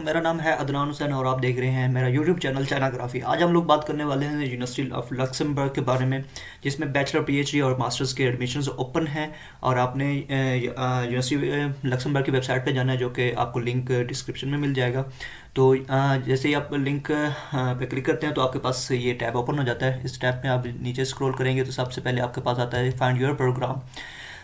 मेरा नाम है अदनान हुसैन और आप देख रहे हैं मेरा यूट्यूब चैनल चाइनाग्राफी। आज हम लोग बात करने वाले हैं यूनिवर्सिटी ऑफ लक्समबर्ग के बारे में, जिसमें बैचलर पीएचडी और मास्टर्स के एडमिशन्स ओपन हैं। और आपने यूनिवर्सिटी लक्समबर्ग की वेबसाइट पे जाना है, जो कि आपको लिंक डिस्क्रिप्शन में मिल जाएगा। तो जैसे ही आप लिंक पे क्लिक करते हैं तो आपके पास ये टैब ओपन हो जाता है। इस टैब में आप नीचे स्क्रॉल करेंगे तो सबसे पहले आपके पास आता है find your programme.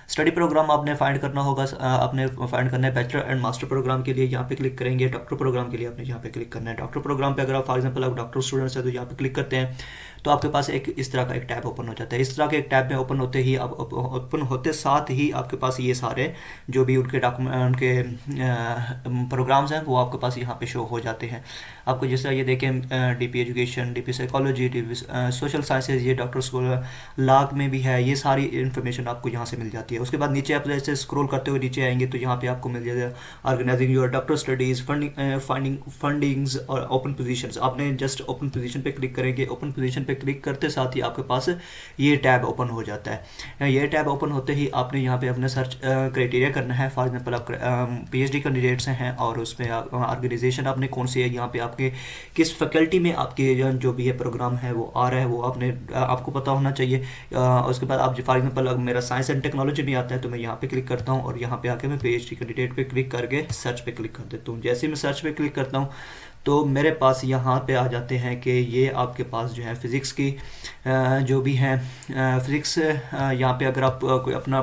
Study programme आपने फाइंड करना होगा। आपने फाइंड करना है बैचलर एंड मास्टर प्रोग्राम के लिए, यहाँ पे क्लिक करेंगे। डॉक्टर प्रोग्राम के लिए आपने यहाँ पे क्लिक करना है। डॉक्टर प्रोग्राम पे अगर आप फॉर एग्जांपल आप डॉक्टर स्टूडेंट्स है तो यहाँ पे क्लिक करते हैं तो आपके पास एक इस तरह का एक टैब ओपन हो जाता है। इस तरह के एक टैब में ओपन होते ही आप ओपन होते साथ ही आपके पास ये सारे जो भी उनके डॉक्यूमेंट उनके प्रोग्राम्स हैं वो आपके पास यहाँ पे शो हो जाते हैं। आपको जैसे ये देखें DP education, DP psychology, DP social sciences, ये डॉक्टर स्कूल लॉग में भी है। ये सारी इन्फॉर्मेशन आपको यहाँ से मिल जाती है। उसके बाद नीचे आप जैसे स्क्रॉल करते हुए नीचे आएंगे तो यहाँ पे आपको मिल जाएगा organising your doctor studies, finding fundings और ओपन पोजीशंस। आपने जस्ट ओपन पोजीशन पे क्लिक करेंगे। ओपन पोजीशन पे क्लिक करते साथ ही आपके पास ये टैब ओपन हो जाता है। ये टैब ओपन होते ही आपने यहाँ पे अपना सर्च क्राइटेरिया करना है। फॉर एग्जांपल आप पीएचडी कैंडिडेट्स हैं और उसमें ऑर्गेनाइजेशन आपने कौन सी है, यहाँ पे आपके किस फैकल्टी में आपके जो भी है प्रोग्राम है वो आ रहा है वो आपको पता होना चाहिए। उसके बाद आप फॉर एग्जांपल मेरा साइंस एंड टेक्नोलॉजी में आता है तो मैं यहाँ पे क्लिक करता हूँ और यहाँ पे आके मैं पीएचडी कैंडिडेट पे क्लिक करके सर्च पे क्लिक कर देता हूँ। जैसे ही मैं सर्च पे क्लिक करता हूँ तो मेरे पास यहाँ पे आ जाते हैं कि ये आपके पास जो है फ़िज़िक्स की जो भी हैं फ़िज़िक्स यहाँ पे अगर आप कोई अपना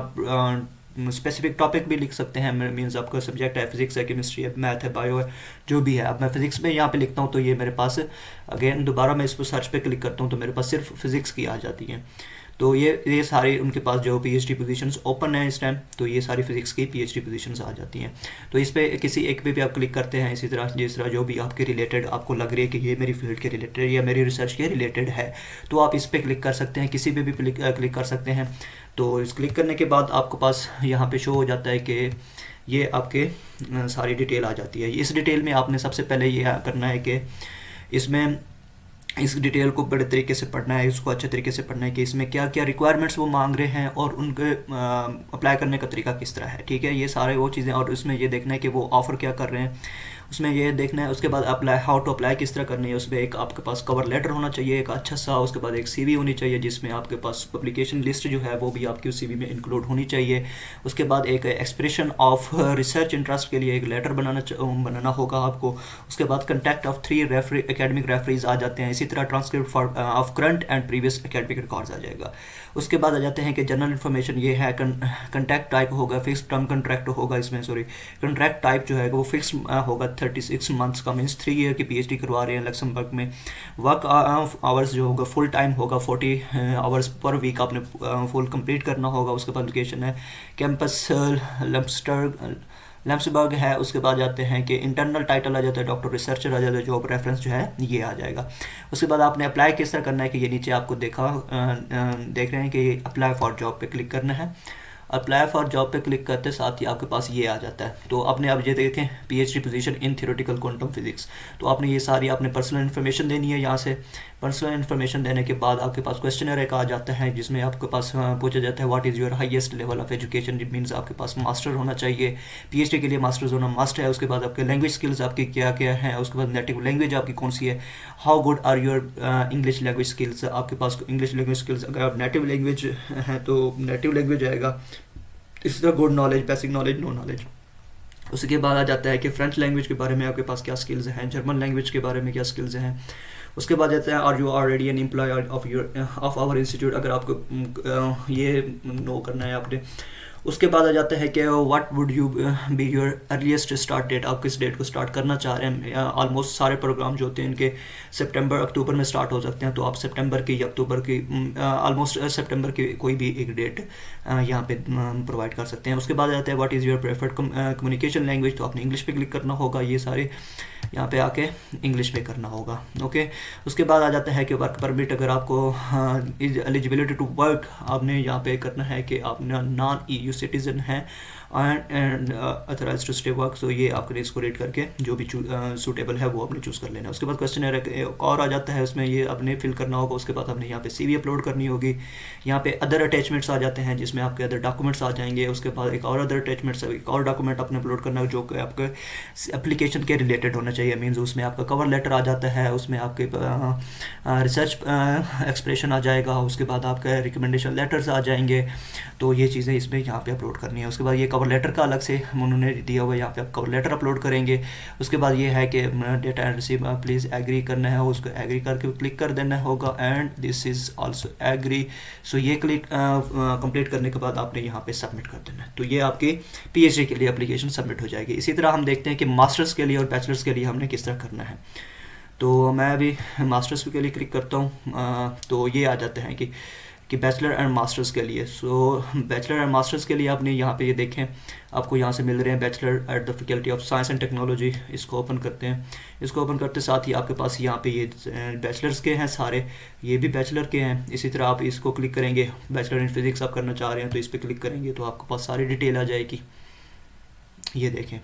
स्पेसिफिक टॉपिक भी लिख सकते हैं। मीन्स आपका सब्जेक्ट है फिजिक्स है, केमिस्ट्री है, मैथ है, बायो है, जो भी है। अब मैं फिजिक्स में यहाँ पे लिखता हूँ तो ये मेरे पास अगेन दोबारा मैं इस पर सर्च पे क्लिक करता हूँ तो मेरे पास सिर्फ फिजिक्स की आ जाती हैं। तो ये सारी उनके पास जो पीएचडी पोजीशंस ओपन है इस टाइम, तो ये सारी फिजिक्स की पीएचडी पोजीशंस आ जाती हैं। तो इस पे किसी एक पे भी आप क्लिक करते हैं, इसी तरह जिस तरह जो भी आपके रिलेटेड आपको लग रही है कि ये मेरी फील्ड के रिलेटेड या मेरी रिसर्च के रिलेटेड है तो आप इस पर क्लिक कर सकते हैं, किसी पे भी क्लिक कर सकते हैं। तो इस क्लिक करने के बाद आपके पास यहाँ पे शो हो जाता है कि ये आपके सारी डिटेल आ जाती है। इस डिटेल में आपने सबसे पहले ये करना है कि इसमें इस डिटेल को बड़े तरीके से पढ़ना है, इसको अच्छे तरीके से पढ़ना है कि इसमें क्या क्या रिक्वायरमेंट्स वो मांग रहे हैं और उनके अप्लाई करने का तरीका किस तरह है। ठीक है, ये सारे वो चीज़ें। और उसमें ये देखना है कि वो ऑफ़र क्या कर रहे हैं, उसमें ये देखना है। उसके बाद अप्लाई हाउ टू अप्लाई किस तरह करनी है, उसमें एक आपके पास कवर लेटर होना चाहिए एक अच्छा सा। उसके बाद एक सीवी होनी चाहिए जिसमें आपके पास पब्लिकेशन लिस्ट जो है वो भी आपकी उस सीवी में इंक्लूड होनी चाहिए। उसके बाद एक एक्सप्रेशन ऑफ रिसर्च इंटरेस्ट के लिए एक लेटर बनाना होगा आपको। उसके बाद कंटेक्ट ऑफ 3 एकेडमिक रेफरीज आ जाते हैं। इसी तरह transcript of current and previous academic records आ जाएगा। उसके बाद आ जाते हैं कि जनरल इन्फॉर्मेशन ये है। कंट्रैक्ट टाइप होगा, फिक्स टर्म कंट्रैक्ट होगा इसमें, सॉरी कंट्रैक्ट टाइप जो है वो फिक्स होगा 36 मंथ्स का, मीन्स 3 ईयर की पीएचडी करवा रहे हैं लक्समबर्ग में। वर्क आवर्स जो होगा फुल टाइम होगा, 40 आवर्स पर वीक आपने फुल कंप्लीट करना होगा। उसके बाद लोकेशन है कैंपस लैम्सबर्ग है। उसके बाद जाते हैं कि इंटरनल टाइटल आ जाता है, डॉक्टर रिसर्चर आ जाता है, जॉब रेफरेंस जो है ये आ जाएगा। उसके बाद आपने अप्लाई किस तरह करना है कि ये नीचे आपको देख रहे हैं कि अप्लाई फॉर जॉब पे क्लिक करना है। अप्लाई फॉर जॉब पे क्लिक करते साथ ही आपके पास ये आ जाता है। तो आपने अब ये देखें PhD position in theoretical quantum physics, तो आपने ये सारी आपने पर्सनल इन्फॉर्मेशन देनी है। यहाँ से पर्सनल इन्फॉर्मेशन देने के बाद आपके पास क्वेश्चनर एक आ जाता है जिसमें आपके पास पूछा जाता है what is your highest level of education. It means आपके पास मास्टर होना चाहिए, पीएचडी के लिए मास्टर्स होना मस्ट है। उसके बाद आपके लैंग्वेज स्किल्स आपकी क्या क्या है, उसके बाद नेटिव लैंग्वेज आपकी कौन सी है, how good are your English language skills. आपके पास इंग्लिश लैंग्वेज स्किल्स अगर आप नेटिव लैंग्वेज हैं तो नेटिव लैंग्वेज आएगा। इस तरह good knowledge, basic knowledge, no knowledge. उसके बाद आ जाता है कि फ्रेंच लैंग्वेज के बारे में आपके पास क्या स्किल्स हैं, जर्मन लैंग्वेज के बारे में क्या स्किल्स हैं। उसके बाद जाता है are you already an employee of our institute, अगर आपको ये नो करना है आपने। उसके बाद आ जाता है कि what would you be your earliest start date, आप किस डेट को स्टार्ट करना चाह रहे हैं। ऑलमोस्ट सारे प्रोग्राम जो होते हैं इनके सितंबर अक्टूबर में स्टार्ट हो सकते हैं, तो आप सितंबर की या अक्टूबर की ऑलमोस्ट सितंबर की कोई भी एक डेट यहाँ पे प्रोवाइड कर सकते हैं। उसके बाद आ जाता है what is your preferred communication language, तो आपने इंग्लिश पे क्लिक करना होगा। ये सारे यहाँ पे आके इंग्लिश पे करना होगा। ओके, उसके बाद आ जाता है कि वर्क परमिट, अगर आपको एलिजिबिलिटी टू वर्क आपने यहाँ पे करना है कि आप नॉन EU सिटीज़न हैं and authorise to stay work. तो ये आपने इसको रेट करके जो भी सूटेबल है वो आपने चूज़ कर लेना है। उसके बाद क्वेश्चन और आ जाता है, उसमें ये आपने फिल करना होगा। उसके बाद आपने यहाँ पे CV अपलोड करनी होगी। यहाँ पे अदर अटैचमेंट्स आ जाते हैं जिसमें आपके अदर डॉक्यूमेंट्स आ जाएंगे। उसके बाद एक और अदर अटैचमेंट्स, एक और डॉक्यूमेंट आपने अपलोड करना है जो कि आपके एप्लीकेशन के रिलेटेड होना चाहिए। मीन्स उसमें आपका कवर लेटर आ जाता है, उसमें आपके रिसर्च एक्सप्रेशन आ जाएगा, उसके बाद आपके रिकमेंडेशन लेटर्स आ जाएंगे। तो ये चीज़ें इसमें यहाँ पे अपलोड करनी है। उसके बाद ये कवर लेटर का अलग से उन्होंने दिया हुआ है, यहाँ पे आप कवर लेटर अपलोड करेंगे। उसके बाद ये है कि data and receive please agree करना है, उसको एग्री करके क्लिक कर देना होगा and this is also agree. So ये क्लिक कंप्लीट करने के बाद आपने यहाँ पे सबमिट कर देना है। तो ये आपकी PhD के लिए एप्लीकेशन सबमिट हो जाएगी। इसी तरह हम देखते हैं कि मास्टर्स के लिए और बैचलर्स के लिए हमने किस तरह करना है। तो मैं अभी मास्टर्स के लिए क्लिक करता हूँ। तो ये आ जाते हैं कि बैचलर एंड मास्टर्स के लिए। सो बैचलर एंड मास्टर्स के लिए आपने यहाँ पे ये देखें, आपको यहाँ से मिल रहे हैं bachelor at the faculty of science and technology. इसको ओपन करते हैं। इसको ओपन करते साथ ही आपके पास यहाँ पे ये बैचलर्स के हैं सारे, ये भी बैचलर के हैं। इसी तरह आप इसको क्लिक करेंगे, बैचलर इन फिज़िक्स आप करना चाह रहे हैं तो इस पर क्लिक करेंगे तो आपके पास सारी डिटेल आ जाएगी। ये देखें,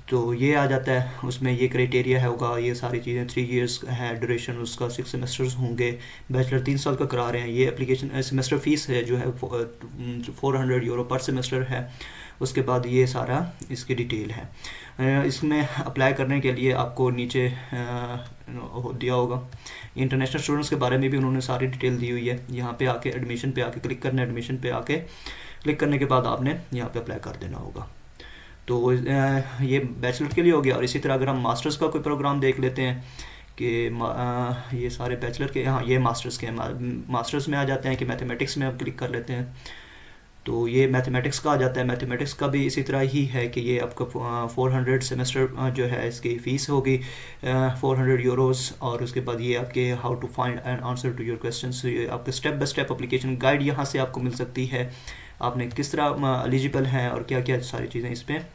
तो ये आ जाता है। उसमें ये क्राइटेरिया है होगा, ये सारी चीज़ें 3 इयर्स है ड्यूरेशन, उसका 6 सेमेस्टर्स होंगे। बैचलर 3 साल का करा रहे हैं। ये एप्लीकेशन सेमेस्टर फ़ीस है जो है 400 यूरो पर सेमेस्टर है। उसके बाद ये सारा इसकी डिटेल है। इसमें अप्लाई करने के लिए आपको नीचे दिया होगा इंटरनेशनल स्टूडेंट्स के बारे में भी उन्होंने सारी डिटेल दी हुई है। यहाँ पे आके एडमिशन पे आके क्लिक करना है। एडमिशन पे आके क्लिक करने के बाद आपने यहाँ पे अप्लाई कर देना होगा। तो ये बैचलर के लिए हो गया। और इसी तरह अगर हम मास्टर्स का कोई प्रोग्राम देख लेते हैं कि ये सारे बैचलर के, हाँ ये मास्टर्स के हैं। मास्टर्स में आ जाते हैं कि मैथमेटिक्स में आप क्लिक कर लेते हैं तो ये मैथमेटिक्स का आ जाता है। मैथमेटिक्स का भी इसी तरह ही है कि ये आपका 400 सेमेस्टर जो है इसकी फ़ीस होगी 400 यूरोस। और उसके बाद ये आपके how to find an answer to your questions, ये आपके step by step application guide यहाँ से आपको मिल सकती है। आपने किस तरह एलिजिबल हैं और क्या क्या सारी चीज़ें इसमें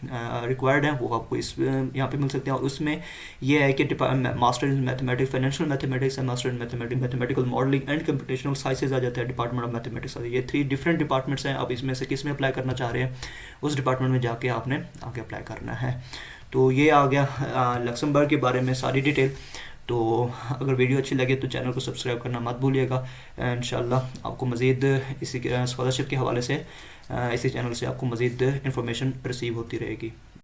रिक्वायर्ड हैं वो आपको इस यहाँ पे मिल सकते हैं। और उसमें ये है कि master in mathematics, financial mathematics and master in mathematics, mathematical modelling and computational sciences आ जाता है। डिपार्टमेंट ऑफ मैथमेटिक्स ये 3 डिफरेंट डिपार्टमेंट्स हैं। अब इसमें से किस में अप्लाई करना चाह रहे हैं उस डिपार्टमेंट में जाके आपने आगे अप्लाई करना है। तो ये आ गया लक्समबर्ग के बारे में सारी डिटेल। तो अगर वीडियो अच्छी लगे तो चैनल को सब्सक्राइब करना मत भूलिएगा। इंशाल्लाह आपको मज़ीद इसी स्कॉलरशिप के हवाले से इसी चैनल से आपको मज़ीद इन्फॉर्मेशन रिसीव होती रहेगी।